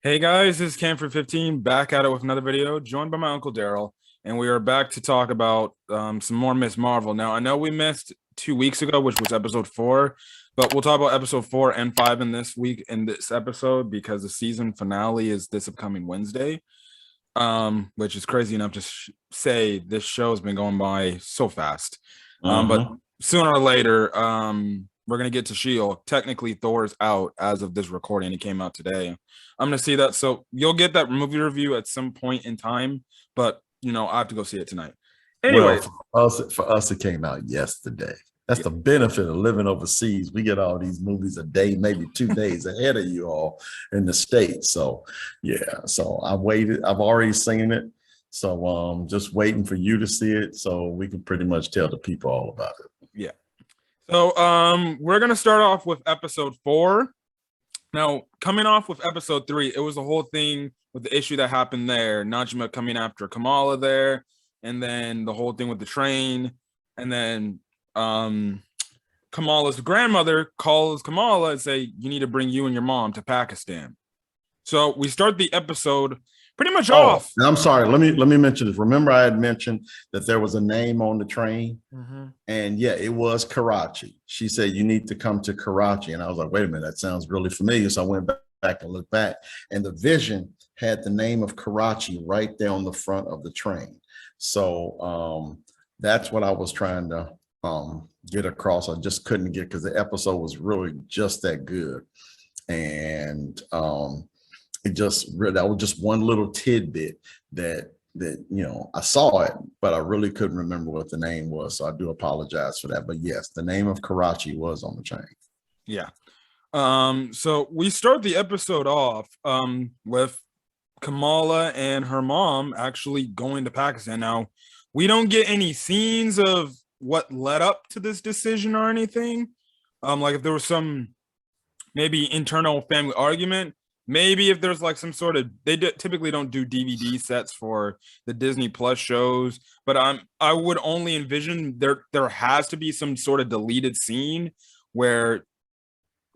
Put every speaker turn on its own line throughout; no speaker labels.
Hey guys, this is Cam for 15 back at it with another video, joined by my Uncle Daryl, and we are back to talk about some more Miss Marvel. Now, I know we missed 2 weeks ago, which was episode 4, but we'll talk about episode 4 and 5 in this week in this episode because the season finale is this upcoming Wednesday, which is crazy enough to say this show has been going by so fast. But sooner or later, we're gonna get to Shield. Technically, Thor's out as of this recording. It came out today. I'm gonna see that. So you'll get that movie review at some point in time, but I have to go see it tonight. Anyway,
for us, it came out yesterday. That's the benefit of living overseas. We get all these movies a day, maybe 2 days ahead of you all in the States. So yeah, so I waited. I've already seen it. So just waiting for you to see it so we can pretty much tell the people all about it.
Yeah. So we're gonna start off with episode 4. Now, coming off with episode 3, it was the whole thing with the issue that happened there. Najma coming after Kamala there, and then the whole thing with the train, and then Kamala's grandmother calls Kamala and say, "You need to bring you and your mom to Pakistan." So we start the episode pretty much off.
And I'm sorry. Let me mention this. Remember, I had mentioned that there was a name on the train, and yeah, it was Karachi. She said you need to come to Karachi, and I was like, wait a minute, that sounds really familiar. So I went back and looked back, and the vision had the name of Karachi right there on the front of the train. So that's what I was trying to get across. I just couldn't get because the episode was really just that good, and that was just one little tidbit that I saw it, but I really couldn't remember what the name was. So I do apologize for that. But yes, the name of Karachi was on the train.
Yeah. So we start the episode off with Kamala and her mom actually going to Pakistan. Now, we don't get any scenes of what led up to this decision or anything. Like if there was some maybe internal family argument. Maybe if there's like some sort of, typically don't do DVD sets for the Disney Plus shows, but I would only envision there has to be some sort of deleted scene where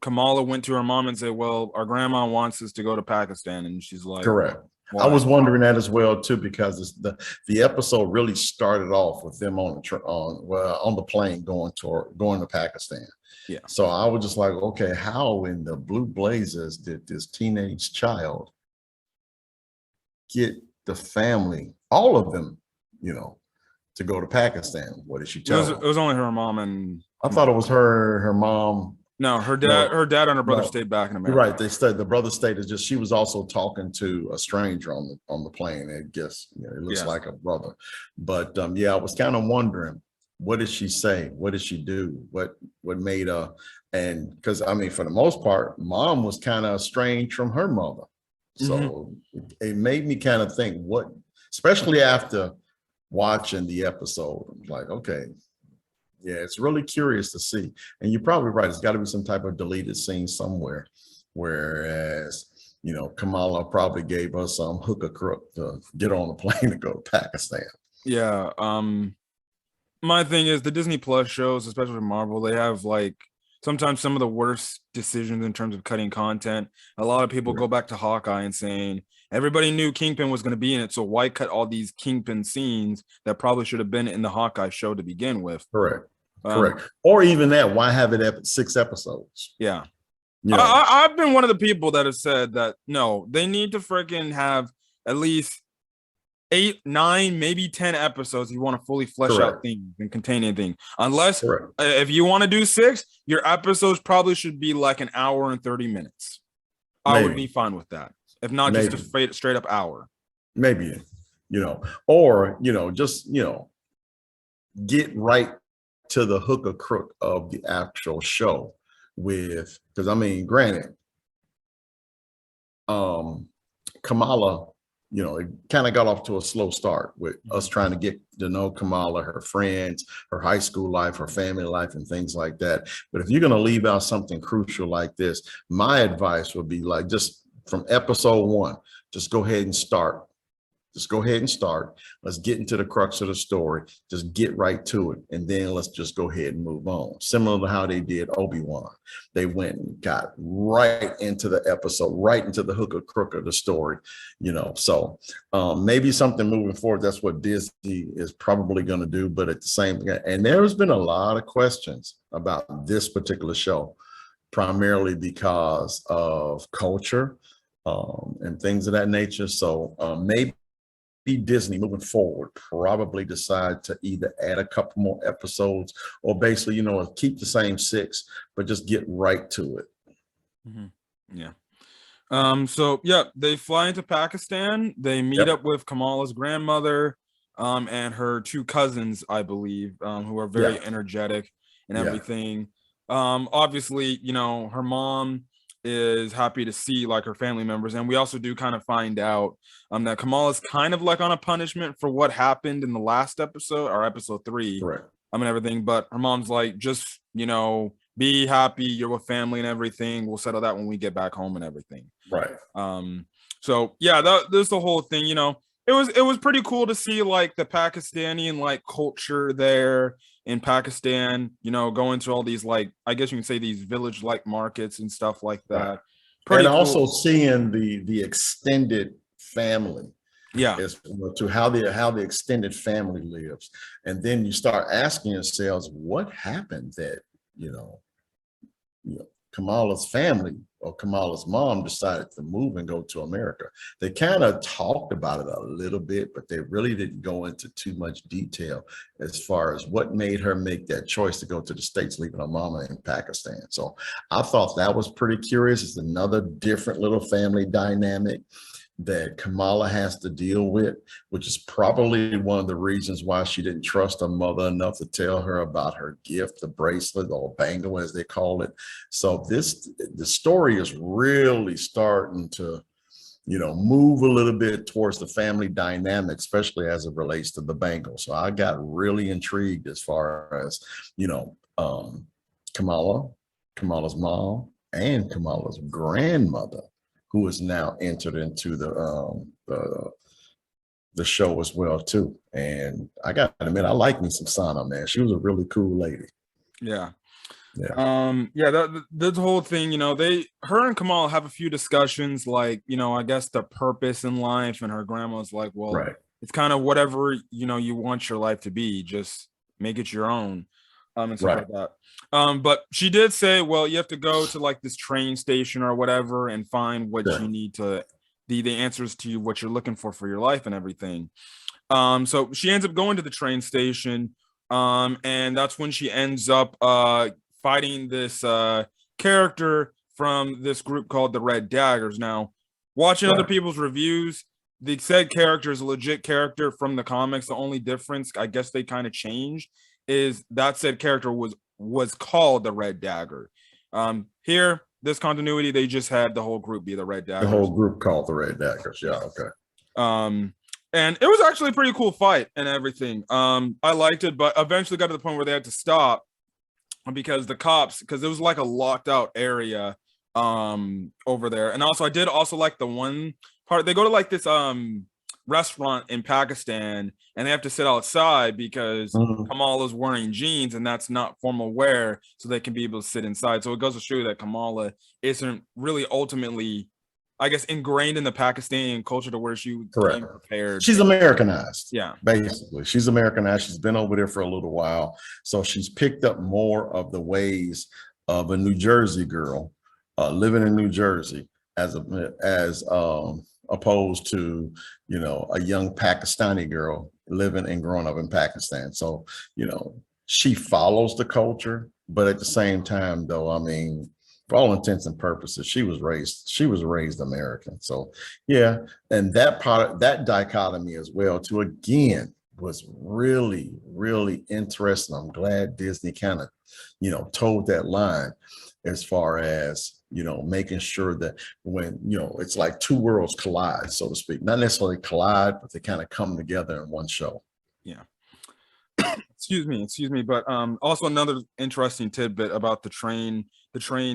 Kamala went to her mom and said, "Well, our grandma wants us to go to Pakistan," and she's like,
"Correct."
Why?
I was wondering that as well too, because the episode really started off with them on the plane going to Pakistan.
Yeah.
So I was just like, okay, how in the blue blazes did this teenage child get the family, all of them, to go to Pakistan? What did she tell them?
It was only her mom and
I thought it was her mom.
No, her dad and her brother stayed back in America.
Right, they stayed. The brother stayed. It's just she was also talking to a stranger on the plane. I guess it looks like a brother, but yeah, I was kind of wondering, what did she say? What did she do? What made her? And because I mean, for the most part, mom was kind of estranged from her mother, so it made me kind of think, what, especially after watching the episode, I'm like, okay. Yeah, it's really curious to see. And you're probably right. It's got to be some type of deleted scene somewhere. Whereas, Kamala probably gave us some hook or crook to get on the plane to go to Pakistan.
Yeah. My thing is the Disney Plus shows, especially Marvel, they have like sometimes some of the worst decisions in terms of cutting content. A lot of people go back to Hawkeye and saying, everybody knew Kingpin was going to be in it, so why cut all these Kingpin scenes that probably should have been in the Hawkeye show to begin with?
Correct. Or even that, why have it at 6 episodes?
Yeah. I've been one of the people that have said that, no, they need to freaking have at least 8, 9, maybe 10 episodes if you want to fully flesh out things and contain anything. Unless, if you want to do 6, your episodes probably should be like an hour and 30 minutes. I would be fine with that. If not, just a straight up hour.
Maybe, or, just, get right to the hook or crook of the actual show because I mean, granted, Kamala, it kind of got off to a slow start with us trying to get to know Kamala, her friends, her high school life, her family life, and things like that. But if you're going to leave out something crucial like this, my advice would be like, just from episode 1, just go ahead and start Just go ahead and start. Let's get into the crux of the story. Just get right to it. And then let's just go ahead and move on. Similar to how they did Obi-Wan. They went and got right into the episode, right into the hook or crook of the story, So maybe something moving forward, that's what Disney is probably going to do. But at the same time, and there's been a lot of questions about this particular show, primarily because of culture and things of that nature. So maybe Disney moving forward probably decide to either add a couple more episodes or basically, keep the same 6, but just get right to it.
Yeah. So yeah, they fly into Pakistan. They meet up with Kamala's grandmother, and her 2 cousins, I believe, who are very energetic and everything. Obviously, her mom is happy to see like her family members, and we also do kind of find out that Kamala's kind of like on a punishment for what happened in the last episode, or episode 3.
Correct.
And everything, but her mom's like, just be happy, you're with family and everything. We'll settle that when we get back home and everything.
Right.
So yeah, there's the whole thing. It was pretty cool to see like the Pakistani and like culture there in Pakistan, going to all these, like, I guess you can say these village like markets and stuff like that.
Right.
Pretty
and
cool.
Also seeing the extended family.
Yeah.
As to how the extended family lives. And then you start asking yourselves, what happened that, Kamala's family or Kamala's mom decided to move and go to America. They kind of talked about it a little bit, but they really didn't go into too much detail as far as what made her make that choice to go to the States, leaving her mama in Pakistan. So I thought that was pretty curious. It's another different little family dynamic that Kamala has to deal with, which is probably one of the reasons why she didn't trust her mother enough to tell her about her gift, the bracelet or bangle, as they call it. So the story is really starting to, move a little bit towards the family dynamic, especially as it relates to the bangle. So I got really intrigued as far as, Kamala's mom and Kamala's grandmother, who is now entered into the show as well too. And I got to admit, I like me some Sana, man. She was a really cool lady.
Yeah. The whole thing, her and Kamala have a few discussions, like, I guess the purpose in life, and her grandma's like, well,
right.
It's kind of whatever, you want your life to be, just make it your own. And stuff like that. But she did say, well, you have to go to like this train station or whatever and find what you need to, the answers to what you're looking for your life and everything. So she ends up going to the train station, and that's when she ends up fighting this character from this group called the Red Daggers. Now, watching other people's reviews, the said character is a legit character from the comics. The only difference, I guess they kind of changed, is that said character was called the Red Dagger. Here, this continuity, they just had the whole group be the Red Daggers.
The whole group called the Red Daggers. Yeah, okay.
And it was actually a pretty cool fight and everything. I liked it, but eventually got to the point where they had to stop because the cops, because it was like a locked out area over there. And also I did also like the one part, they go to like this restaurant in Pakistan and they have to sit outside because Kamala's wearing jeans and that's not formal wear, so they can be able to sit inside. So it goes to show you that Kamala isn't really ultimately, I guess, ingrained in the Pakistani culture to where she came prepared.
She's Americanized.
Yeah.
Basically. She's Americanized. She's been over there for a little while. So she's picked up more of the ways of a New Jersey girl living in New Jersey as opposed to, a young Pakistani girl living and growing up in Pakistan. So, she follows the culture, but at the same time, though, I mean, for all intents and purposes, she was raised American. So yeah, and that dichotomy as well too, again, was really, really interesting. I'm glad Disney kind of, toed that line as far as, making sure that when, it's like two worlds collide, so to speak, not necessarily collide, but they kind of come together in one show.
Yeah. Excuse me. But also another interesting tidbit about the train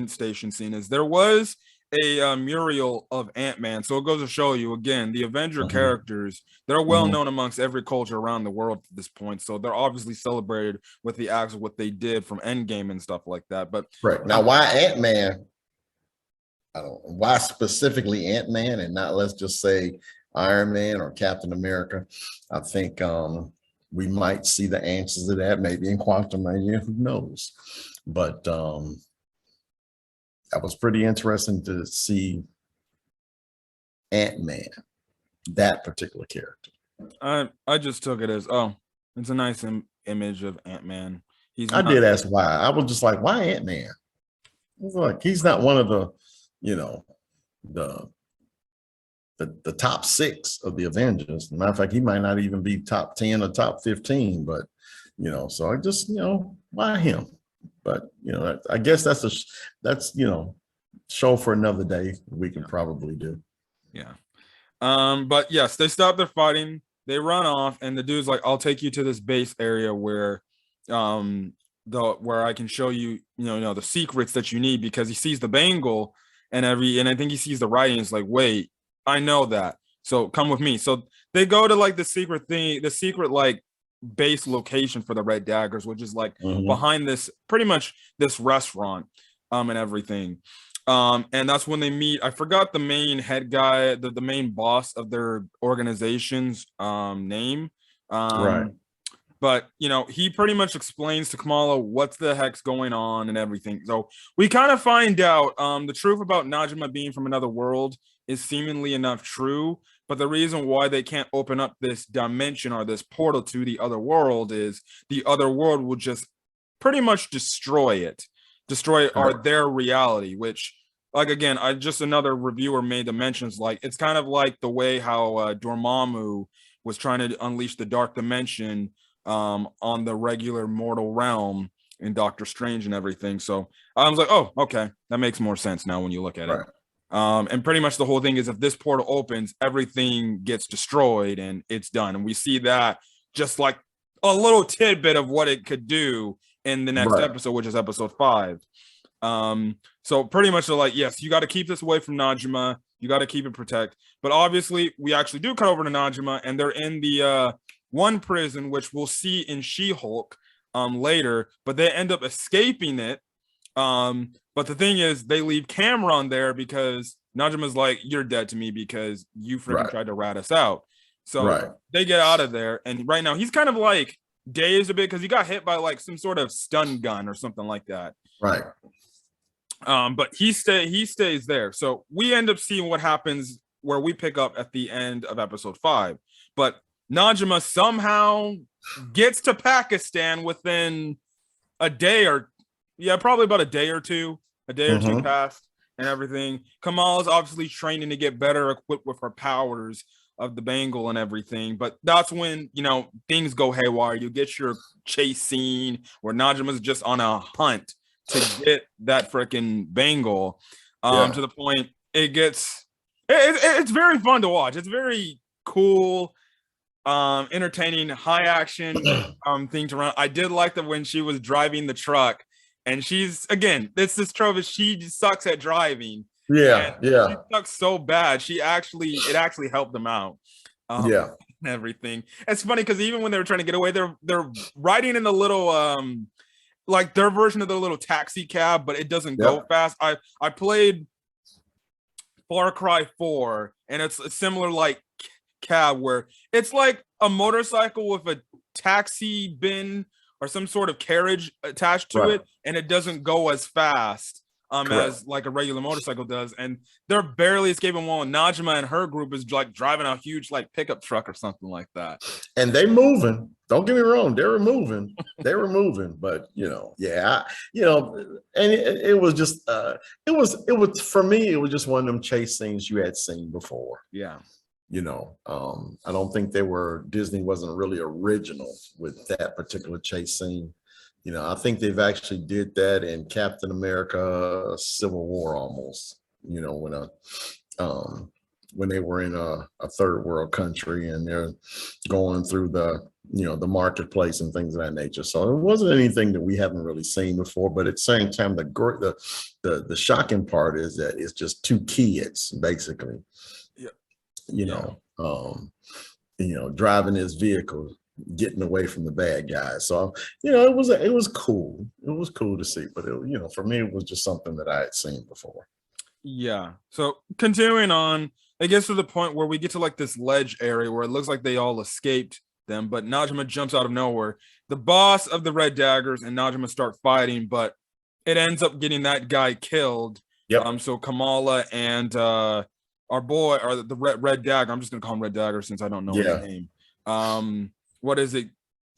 station scene is there was a mural of Ant-Man. So it goes to show you again, the Avenger
Mhm.
characters, they're well
Mhm.
known amongst every culture around the world at this point. So they're obviously celebrated with the acts of what they did from Endgame and stuff like that. But
Right. Now, why Ant-Man? I don't why specifically Ant-Man and not, let's just say, Iron Man or Captain America. I think we might see the answers to that maybe in Quantum Mania, who knows? But that was pretty interesting to see Ant-Man, that particular character.
I just took it as, oh, it's a nice image of Ant-Man. He's
I
not.
did ask why. I was just like, why Ant-Man? It's like he's not one of the, you know, the the top six of the Avengers. Matter of fact, he might not even be top 10 or top 15, but so I just, why him? But I guess that's show for another day we can probably do.
Yeah. But yes, they stop their fighting, they run off, and the dude's like, I'll take you to this base area where where I can show you, the secrets that you need, because he sees the bangle and I think he sees the writing. It's like, wait, I know that. So come with me. So they go to like the secret thing, the secret like base location for the Red Daggers, which is like behind this pretty much this restaurant and everything. And that's when they meet. I forgot the main head guy, the main boss of their organization's name.
Right.
But he pretty much explains to Kamala what's the heck's going on and everything. So we kind of find out the truth about Najma being from another world is seemingly enough true. But the reason why they can't open up this dimension or this portal to the other world is the other world will just pretty much destroy their reality, which, like, again, I just another reviewer made the mentions, like, it's kind of like the way how Dormammu was trying to unleash the dark dimension on the regular mortal realm in Doctor Strange and everything. So I was like, oh, okay, that makes more sense now when you look at it. And pretty much the whole thing is, if this portal opens, everything gets destroyed and it's done. And we see that just like a little tidbit of what it could do in the next episode, which is episode 5. So pretty much they're like, yes, you got to keep this away from Najma. You got to keep it protect. But obviously, we actually do cut over to Najma, and they're in the one prison, which we'll see in She-Hulk later. But they end up escaping it. But the thing is, they leave Cameron there because Najma's like, you're dead to me because you freaking tried to rat us out. So they get out of there, and right now he's kind of like dazed a bit because he got hit by like some sort of stun gun or something like that.
Right.
But he stays there. So we end up seeing what happens where we pick up at the end of episode 5. But Najma somehow gets to Pakistan within a day or probably about a day or two passed and everything. Kamala's obviously training to get better equipped with her powers of the bangle and everything. But that's when, things go haywire. You get your chase scene where Najma's just on a hunt to get that freaking bangle to the point it's very fun to watch. It's very cool, entertaining, high action thing to run. I did like that when she was driving the truck, and she's, again, this trope, she sucks at driving. She sucks so bad. It actually helped them out. Everything. It's funny because even when they were trying to get away, they're riding in the little like their version of the little taxi cab, but it doesn't go fast. I played Far Cry 4, and it's a similar like cab where it's like a motorcycle with a taxi bin or some sort of carriage attached to it, and it doesn't go as fast as like a regular motorcycle does. And they're barely escaping while Najma and her group is like driving a huge like pickup truck or something like that.
And they moving. Don't get me wrong, they were moving. But and it was just it was for me, it was just one of them chase scenes you had seen before. I don't think Disney wasn't really original with that particular chase scene. I think they've actually did that in Captain America Civil War almost, when they were in a third world country and they're going through the the marketplace and things of that nature. So it wasn't anything that we haven't really seen before. But at the same time, the shocking part is that it's just two kids basically.
Yeah.
You know, driving his vehicle, getting away from the bad guys. So it was cool. It was cool to see. But for me, it was just something that I had seen before.
Yeah. So continuing on, it gets to the point where we get to like this ledge area where it looks like they all escaped them, but Najma jumps out of nowhere. The boss of the Red Daggers and Najma start fighting, but it ends up getting that guy killed.
Yep.
So Kamala and our boy, or the Red Dagger, I'm just gonna call him Red Dagger since I don't know his name. What is it?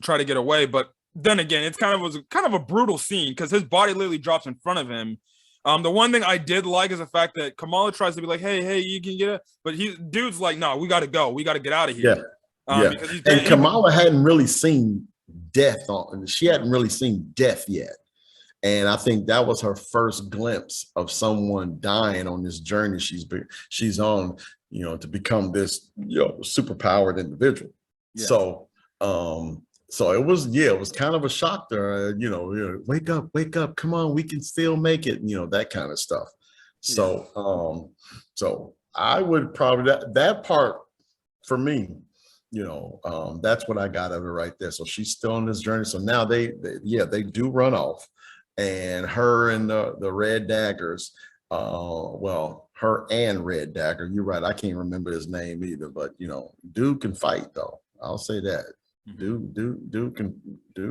Try to get away, but then again, it was kind of a brutal scene because his body literally drops in front of him. The one thing I did like is the fact that Kamala tries to be like, hey, you can get it. But dude's like, no, we got to go. We got to get out of here.
Yeah. And Kamala hadn't really seen death she hadn't really seen death yet. And I think that was her first glimpse of someone dying on this journey she's on, to become this, superpowered individual. Yeah. So it was kind of a shock to her, wake up, come on, we can still make it, that kind of stuff. So, so I would probably that part for me, that's what I got of it right there. So she's still on this journey. So now they do run off, and her and the Red Daggers, her and Red Dagger, you're right, I can't remember his name either, but dude can fight though. I'll say that. Dude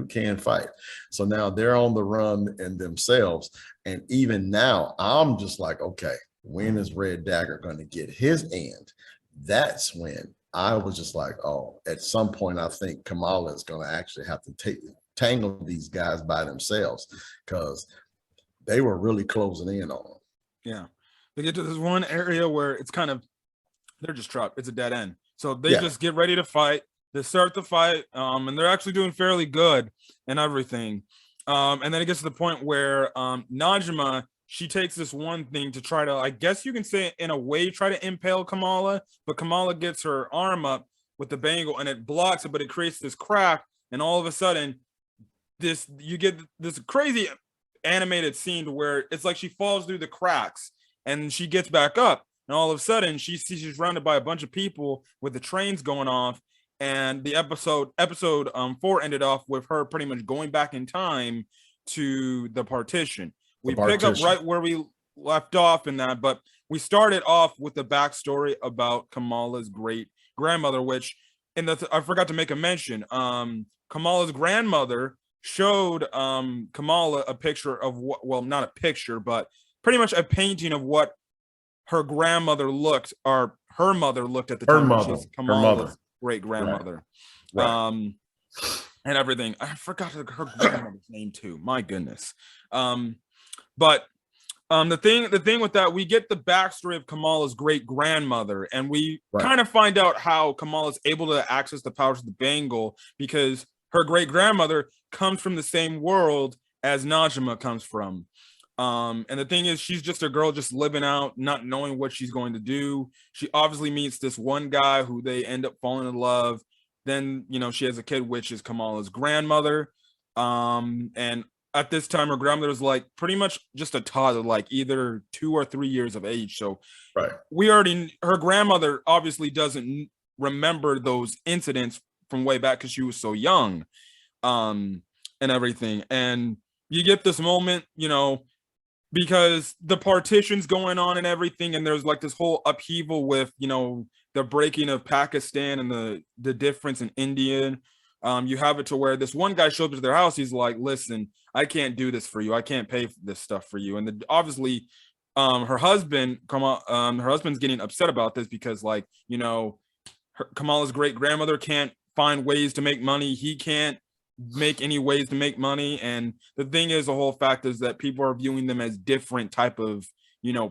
can fight. So now they're on the run in themselves, and even now I'm just like, okay, when is Red Dagger going to get his end? That's when I was just like, oh, at some point I think Kamala is going to actually have to tangle these guys by themselves, because they were really closing in on them.
Yeah, they get to this one area where it's they're just trapped. It's a dead end. So they just get ready to fight. They start the fight, and they're actually doing fairly good and everything. And then it gets to the point where Najma, she takes this one thing to try to, I guess you can say in a way, try to impale Kamala, but Kamala gets her arm up with the bangle and it blocks it, but it creates this crack. And all of a sudden, you get this crazy animated scene to where it's like she falls through the cracks and she gets back up. And all of a sudden, she sees she's surrounded by a bunch of people with the trains going off. And the episode 4 ended off with her pretty much going back in time to the partition. We pick up right where we left off in that, but we started off with the backstory about Kamala's great grandmother, which I forgot to make a mention. Kamala's grandmother showed Kamala a picture of not a picture, but pretty much a painting of what her grandmother looked, or her mother looked at the time. Kamala's great grandmother, right. And everything. I forgot her grandmother's name too. My goodness. But the thing with that, we get the backstory of Kamala's great grandmother, and we kind of find out how Kamala's able to access the powers of the bangle, because her great grandmother comes from the same world as Najma comes from. And the thing is, she's just a girl just living out, not knowing what she's going to do. She obviously meets this one guy who they end up falling in love. Then, she has a kid, which is Kamala's grandmother. And at this time, her grandmother was like pretty much just a toddler, like either 2 or 3 years of age. So her grandmother obviously doesn't remember those incidents from way back because she was so young, and everything. And you get this moment, because the partition's going on and everything, and there's like this whole upheaval with, the breaking of Pakistan and the difference in India. You have it to where this one guy shows up to their house. He's like, listen, I can't do this for you. I can't pay for this stuff for you. And obviously, her husband's getting upset about this because, like, Kamala's great grandmother can't find ways to make money. He can't make any ways to make money. And the thing is, the whole fact is that people are viewing them as different type of,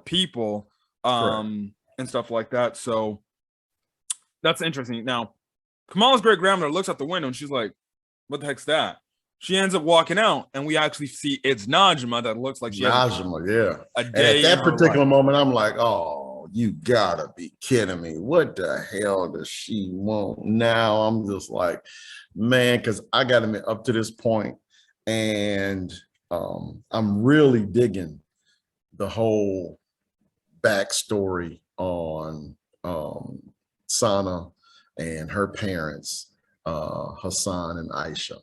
people, and stuff like that. So that's interesting. Now, Kamala's great grandmother looks out the window and she's like, what the heck's that? She ends up walking out, and we actually see it's Najma that looks like she has
Najma, yeah. And at that particular moment, I'm like, oh on, you gotta be kidding me. What the hell does she want now? I'm just like, man, because I got to admit, up to this point, and I'm really digging the whole backstory on Sana and her parents, Hassan and Aisha.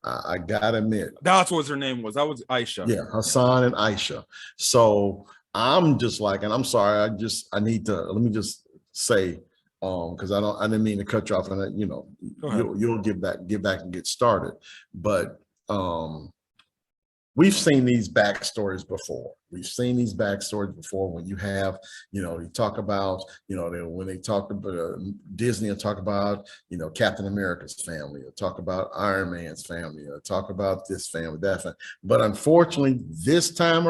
I gotta admit,
that's what her name was. That was Aisha.
Yeah, Hassan and Aisha. So I'm just like, and I'm sorry, I need to let me just say, because I didn't mean to cut you off, and you'll get back and get started. But we've seen these backstories before. We've seen these backstories before when you have, you talk about, when they talk about Disney, will talk about, Captain America's family, or talk about Iron Man's family, or talk about this family, that family. But unfortunately, this time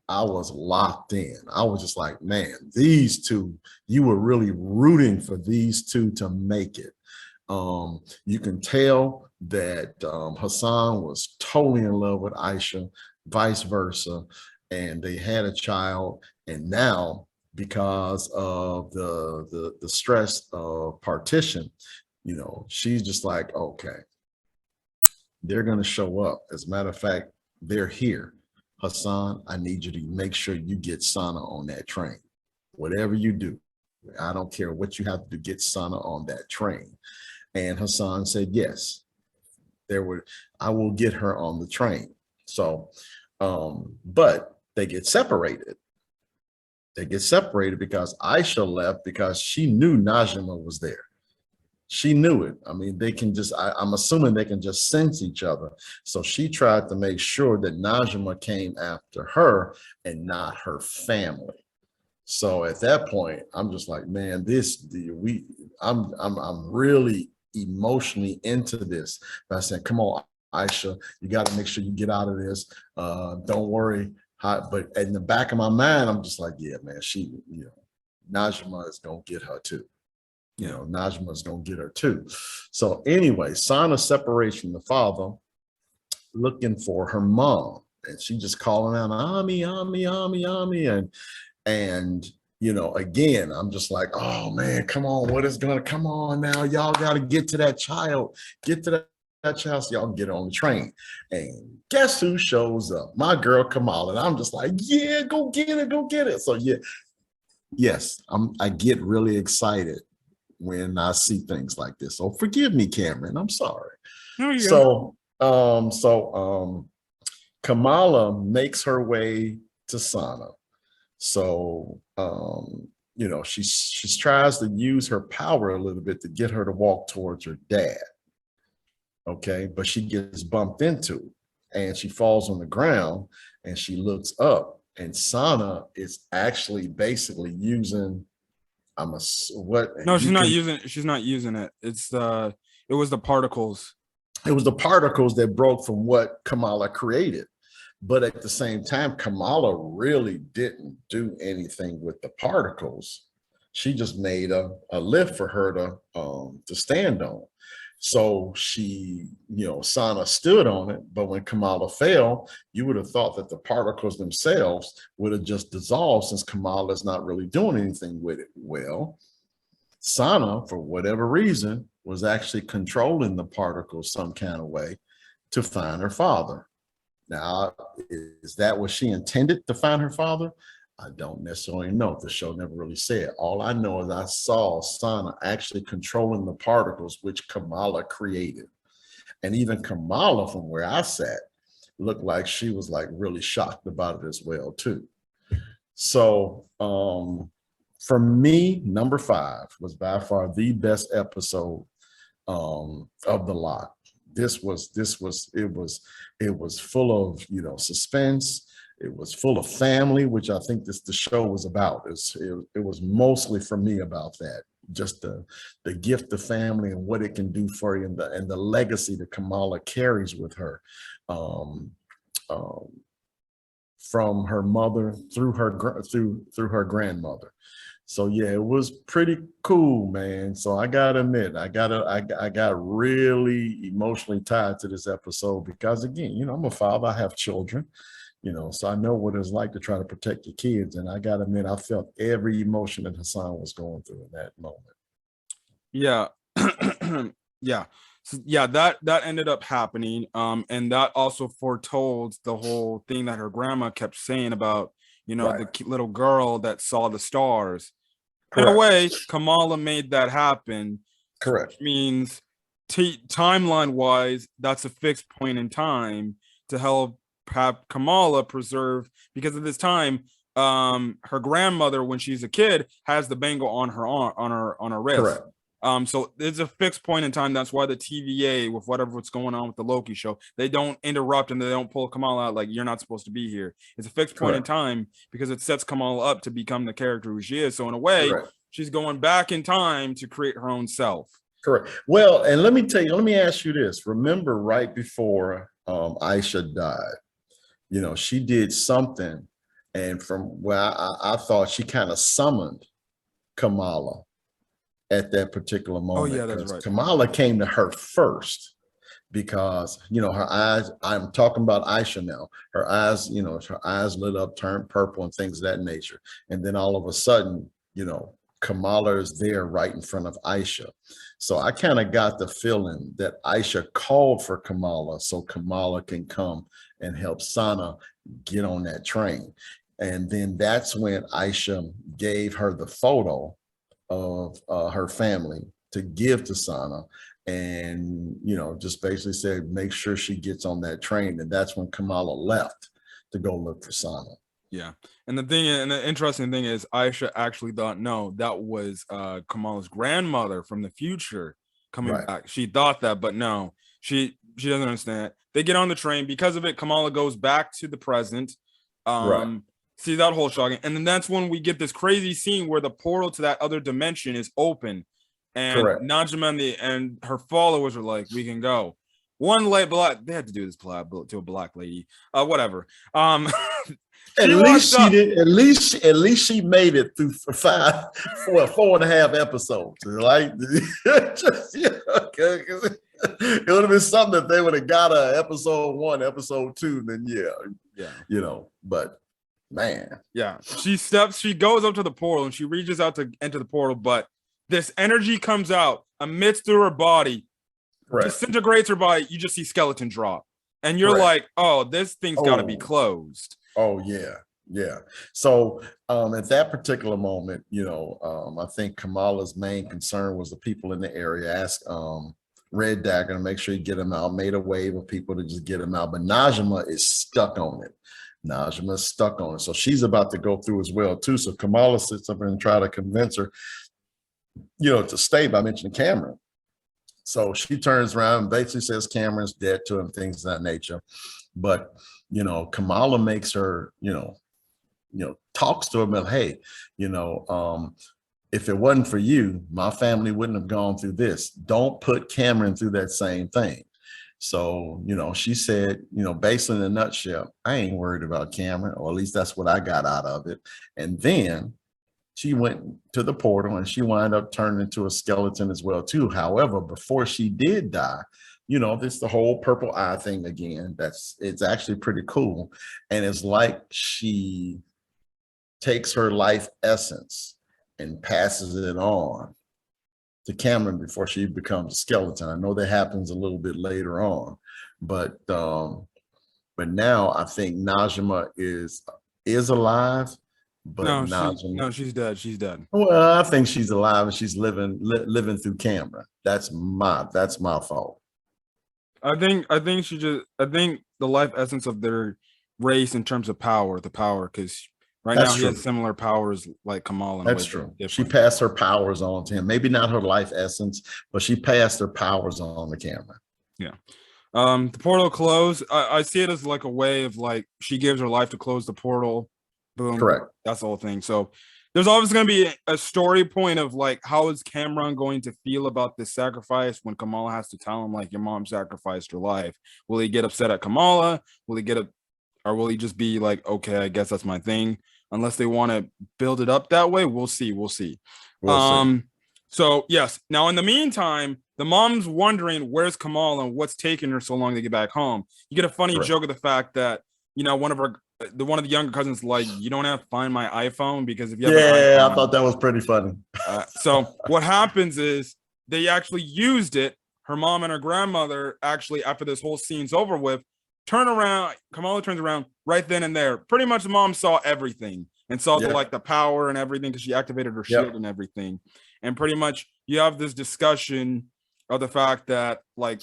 I was locked in. I was just like, man, these two, you were really rooting for these two to make it. You can tell that Hassan was totally in love with Aisha, vice versa, and they had a child. And now, because of the stress of partition, she's just like, okay, they're going to show up. As a matter of fact, they're here. Hassan, I need you to make sure you get Sana on that train. Whatever you do, I don't care what you have to do, get Sana on that train. And Hassan said, yes, I will get her on the train. So, but they get separated. They get separated because Aisha left because she knew Najma was there. She knew it. I mean, they can just, I'm assuming they can just sense each other. So she tried to make sure that Najma came after her and not her family. So at that point, I'm just like, man, I'm really emotionally into this. But I said, come on, Aisha, you got to make sure you get out of this. Don't worry. But in the back of my mind, I'm just like, yeah, man, Najma is going to get her too. Najma's going to get her too. So anyway, Sana's separation, the father looking for her mom, and she just calling out, Ami, Ami, Ami, Ami. And again, I'm just like, oh man, come on, what is going to come on now? Y'all got to get to that child, that child, so y'all get on the train. And guess who shows up? My girl Kamala. And I'm just like, yeah, go get it. So yeah, yes, I get really excited when I see things like this. So forgive me, Cameron. I'm sorry. So Kamala makes her way to Sana. So she tries to use her power a little bit to get her to walk towards her dad. Okay, but she gets bumped into and she falls on the ground and she looks up, and Sana is actually basically using no,
she's not using it. It was the particles.
It was the particles that broke from what Kamala created. But at the same time, Kamala really didn't do anything with the particles. She just made a lift for her to stand on. So she, Sana stood on it, but when Kamala fell, you would have thought that the particles themselves would have just dissolved, since Kamala is not really doing anything with it. Well, Sana, for whatever reason, was actually controlling the particles some kind of way to find her father. Now, is that what she intended, to find her father? I don't necessarily know. The show never really said. All I know is I saw Sana actually controlling the particles which Kamala created. And even Kamala, from where I sat, looked like she was like really shocked about it as well too. So for me, number 5 was by far the best episode of the lot. It was full of suspense. It was full of family, which I think the show was about. It was mostly for me about that, just the gift of family and what it can do for you, and the legacy that Kamala carries with her, from her mother through her grandmother. So yeah, it was pretty cool, man. So I gotta admit, I got really emotionally tied to this episode because, again, I'm a father, I have children, So I know what it's like to try to protect your kids. And I got to admit, I felt every emotion that Hassan was going through in that moment.
Yeah. Yeah. So, yeah, that ended up happening. And that also foretold the whole thing that her grandma kept saying about,
Right.
the little girl that saw the stars. In a
Correct.
way, Kamala made that happen,
Correct.
which means timeline wise, that's a fixed point in time to help have Kamala preserve, because at this time, her grandmother, when she's a kid, has the bangle on her arm, on her wrist.
Correct.
So it's a fixed point in time. That's why the TVA, with what's going on with the Loki show, they don't interrupt and they don't pull Kamala out like, you're not supposed to be here. It's a fixed point in time because it sets Kamala up to become the character who she is. So in a way, she's going back in time to create her own self.
Correct. Well, and let me ask you this. Remember, right before Aisha died, she did something, and from where I thought she kind of summoned Kamala at that particular moment.
Oh yeah, that's right.
Kamala came to her first because her eyes. I'm talking about Aisha now. Her eyes, her eyes lit up, turned purple, and things of that nature. And then all of a sudden, Kamala is there right in front of Aisha. So I kind of got the feeling that Aisha called for Kamala so Kamala can come and help Sana get on that train. And then that's when Aisha gave her the photo of her family to give to Sana, and just basically said, make sure she gets on that train. And that's when Kamala left to go look for Sana.
Yeah. And the interesting thing is Aisha actually thought, no, that was Kamala's grandmother from the future coming back. She thought that, but no, she doesn't understand. They get on the train. Because of it, Kamala goes back to the present. See that whole shocking. And then that's when we get this crazy scene where the portal to that other dimension is open. And Najma and her followers are like, we can go. One late black, they had to do this to a black lady. Whatever.
At least she did. At least she made it through 4.5 episodes. Like, it would have been something if they would have got a episode 1, episode 2. Then but man,
she goes up to the portal and she reaches out to enter the portal, but this energy comes out amidst through her body, disintegrates her body. You just see skeleton drop, and you're like, oh, this thing's got to be closed.
Oh yeah. So at that particular moment, I think Kamala's main concern was the people in the area. Asked Red Dagger to make sure you get him out, made a wave of people to just get him out, but Najma is stuck on it. Najma's stuck on it, so she's about to go through as well too. So Kamala sits up and try to convince her, to stay by mentioning Cameron. So she turns around and basically says Cameron's dead to him, things of that nature. But Kamala makes her, talks to him and, hey, if it wasn't for you, my family wouldn't have gone through this. Don't put Cameron through that same thing. So, she said, basically in a nutshell, I ain't worried about Cameron, or at least that's what I got out of it. And then she went to the portal and she wound up turning into a skeleton as well too. However, before she did die, this the whole purple eye thing again. It's actually pretty cool. And it's like she takes her life essence and passes it on to Cameron before she becomes a skeleton. I know that happens a little bit later on, but now I think Najma is alive. But
no, she's dead. She's dead.
Well, I think she's alive and she's living through Cameron. That's my fault.
I think the life essence of their race in terms of power, because right now he has similar powers like Kamala.
That's true. She passed her powers on to him. Maybe not her life essence, but she passed her powers on to Cameron.
Yeah. The portal closed. I see it as like a way of like she gives her life to close the portal. Boom.
Correct.
That's the whole thing. So there's always going to be a story point of like, how is Cameron going to feel about this sacrifice when Kamala has to tell him like, your mom sacrificed her life? Will he get upset at Kamala? Will he or will he just be like, okay, I guess that's my thing? Unless they want to build it up that way, we'll see. We'll see. So yes. Now in the meantime, the mom's wondering where's Kamala and what's taking her so long to get back home. You get a funny joke of the fact that one of her the one of the younger cousins like, you don't have to find my iPhone because if you have an
Yeah,
iPhone,
I thought that was pretty funny.
so what happens is they actually used it. Her mom and her grandmother actually, after this whole scene's over with, turn around. Kamala turns around right then and there. Pretty much the mom saw everything and saw the,
Yep.
like the power and everything because she activated her shield
Yep.
and everything. And pretty much you have this discussion of the fact that like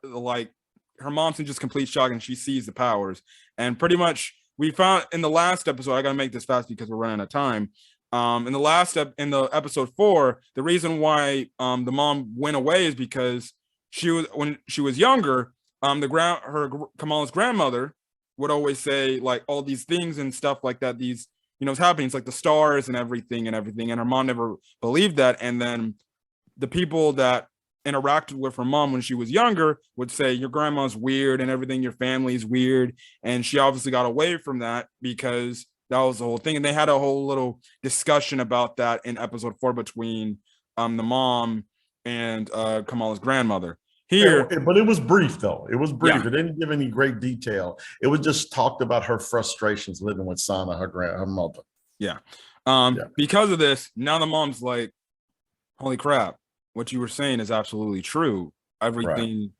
like her mom's in just complete shock and she sees the powers. And pretty much we found in the last episode, I gotta make this fast because we're running out of time. In the last in the episode 4, the reason why the mom went away is because she was, when she was younger, Kamala's grandmother would always say like all these things and stuff like that. These, you know, it's happening. It's like the stars and everything. And her mom never believed that. And then the people that interacted with her mom when she was younger would say your grandma's weird and everything, your family's weird. And she obviously got away from that because that was the whole thing. And they had a whole little discussion about that in episode 4 between the mom and Kamala's grandmother. Here,
but it was brief though. It was brief.
Yeah.
It didn't give any great detail. It was just talked about her frustrations living with Sana, her mother.
Yeah. Because of this, now the mom's like, holy crap, what you were saying is absolutely true. Everything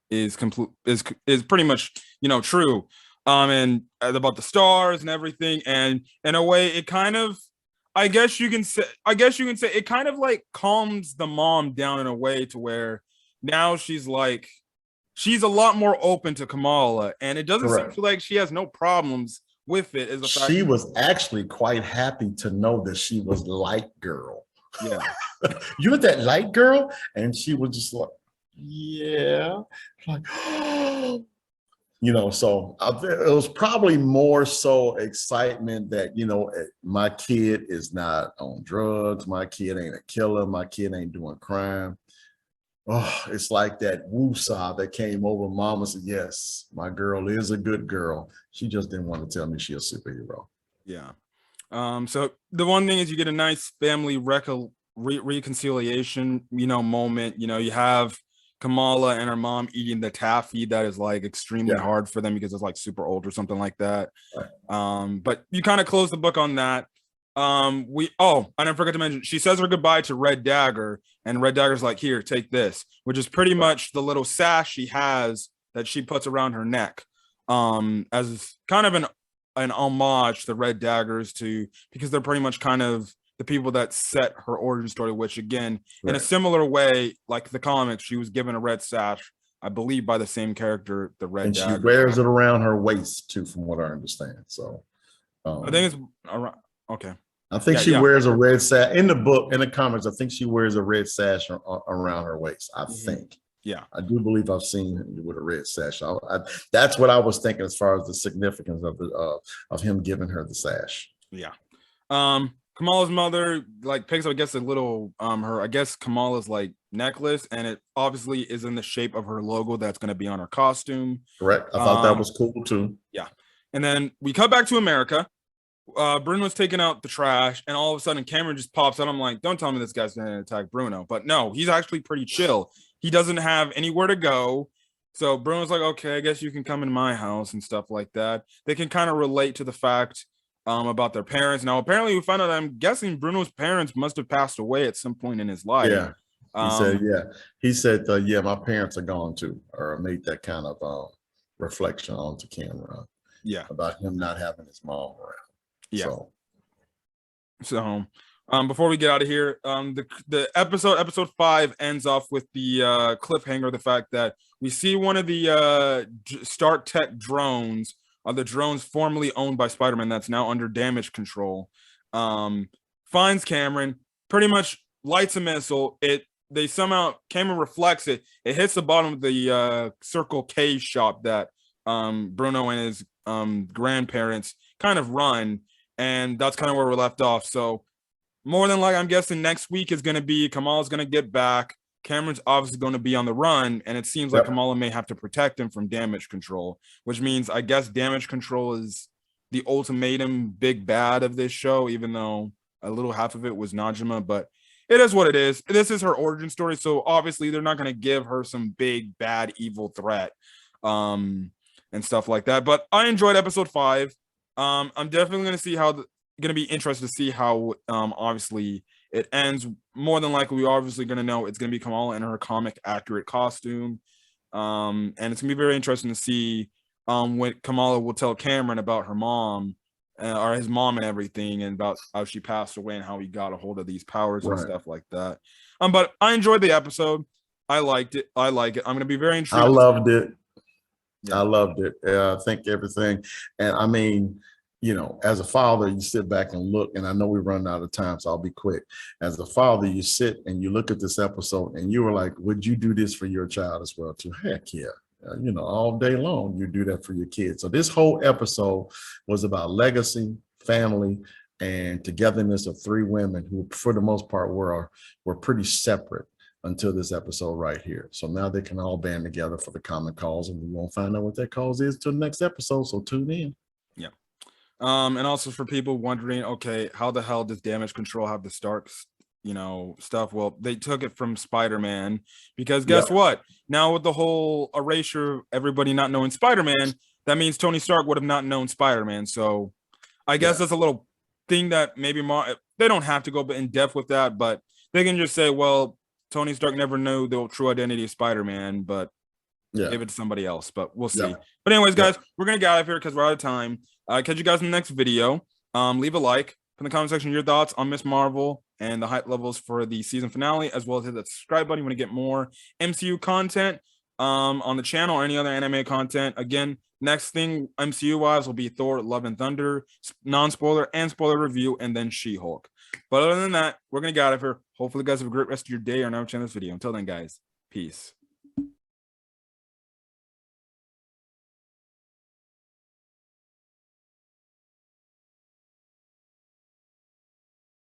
is complete is pretty much, you know, true. And about the stars and everything. And in a way, it kind of, I guess you can say it kind of like calms the mom down in a way to where now she's like, she's a lot more open to Kamala, and it doesn't seem like she has no problems with it. Is the fact
she was actually quite happy to know that she was light girl.
Yeah.
You're that light girl? And she was just like, yeah. Like, you know, so it was probably more so excitement that, you know, my kid is not on drugs. My kid ain't a killer. My kid ain't doing crime. Oh, it's like that woosah that came over mama said, yes, my girl is a good girl. She just didn't want to tell me she's a superhero.
Yeah. So the one thing is you get a nice family reconciliation, you know, moment. You know, you have Kamala and her mom eating the taffy that is like extremely hard for them because it's like super old or something like that. Right. But you kind of close the book on that. I didn't forget to mention, she says her goodbye to Red Dagger, and Red Dagger's like, here, take this, which is pretty much the little sash she has that she puts around her neck, as kind of an homage to the Red Daggers because they're pretty much kind of the people that set her origin story, which again, in a similar way, like the comics, she was given a red sash, I believe, by the same character, the Red Dagger.
And she wears it around her waist too, from what I understand. So
I think it's around, okay.
I think she wears a red sash in the book, in the comics. I think she wears a red sash around her waist. I think. Yeah, I do believe I've seen him with a red sash. That's what I was thinking as far as the significance of him giving her the sash.
Yeah. Kamala's mother like picks up, I guess, a little Kamala's like necklace, and it obviously is in the shape of her logo that's going to be on her costume.
Correct. I thought that was cool too.
Yeah. And then we cut back to America. Bruno's taking out the trash, and all of a sudden Cameron just pops out. I'm like, don't tell me this guy's gonna attack Bruno. But no, he's actually pretty chill. He doesn't have anywhere to go. So Bruno's like, okay, I guess you can come in my house and stuff like that. They can kind of relate to the fact about their parents. Now, apparently we found out, I'm guessing Bruno's parents must have passed away at some point in his life.
Yeah. He said, yeah, my parents are gone too, or made that kind of reflection onto camera.
Yeah.
About him not having his mom around.
Yeah. So before we get out of here, the episode 5 ends off with the cliffhanger, the fact that we see one of the Stark Tech drones, the drones formerly owned by Spider-Man that's now under damage control, finds Cameron, pretty much lights a missile. Cameron reflects it. It hits the bottom of the Circle K shop that Bruno and his grandparents kind of run. And that's kind of where we're left off. So more than likely, I'm guessing next week is going to be Kamala's going to get back. Cameron's obviously going to be on the run. And it seems like Kamala may have to protect him from damage control, which means I guess damage control is the ultimatum big bad of this show, even though a little half of it was Najima. But it is what it is. This is her origin story. So obviously they're not going to give her some big, bad, evil threat and stuff like that. But I enjoyed episode 5. I'm definitely gonna see how gonna be interested to see how obviously it ends. More than likely, we're obviously gonna know it's gonna be Kamala in her comic accurate costume. And it's gonna be very interesting to see what Kamala will tell Cameron about her mom, or his mom and everything, and about how she passed away and how he got a hold of these powers and
Right.
stuff like that. But I enjoyed the episode. I liked it. I like it. I'm gonna be very intrigued.
I loved it.
Yeah.
I loved it. I think everything. And I mean, you know, as a father, you sit back and look, and I know we're running out of time, so I'll be quick. As a father, you sit and you look at this episode and you were like, would you do this for your child as well too? Heck yeah. You know, all day long, you do that for your kids. So this whole episode was about legacy, family, and togetherness of three women who, for the most part, were pretty separate until this episode right here. So now they can all band together for the common cause, and we won't find out what that cause is till the next episode. So tune in.
Yeah. And also for people wondering, okay, how the hell does Damage Control have the Starks, stuff? Well, they took it from Spider-Man, because guess what? Now with the whole erasure, everybody not knowing Spider-Man, that means Tony Stark would have not known Spider-Man. So I guess that's a little thing that maybe they don't have to go in depth with that, but they can just say, well, Tony Stark never knew the true identity of Spider-Man, but give it to somebody else. But we'll see. But anyways, guys, we're gonna get out of here because we're out of time. Catch you guys in the next video. Leave a like in the comment section your thoughts on Miss Marvel and the hype levels for the season finale, as well as hit that subscribe button. You want to get more MCU content on the channel or any other anime content. Again, next thing MCU wise will be Thor: Love and Thunder, non-spoiler and spoiler review, and then She-Hulk. But other than that, we're gonna get out of here. Hopefully, you guys have a great rest of your day or never watching this video. Until then, guys, peace.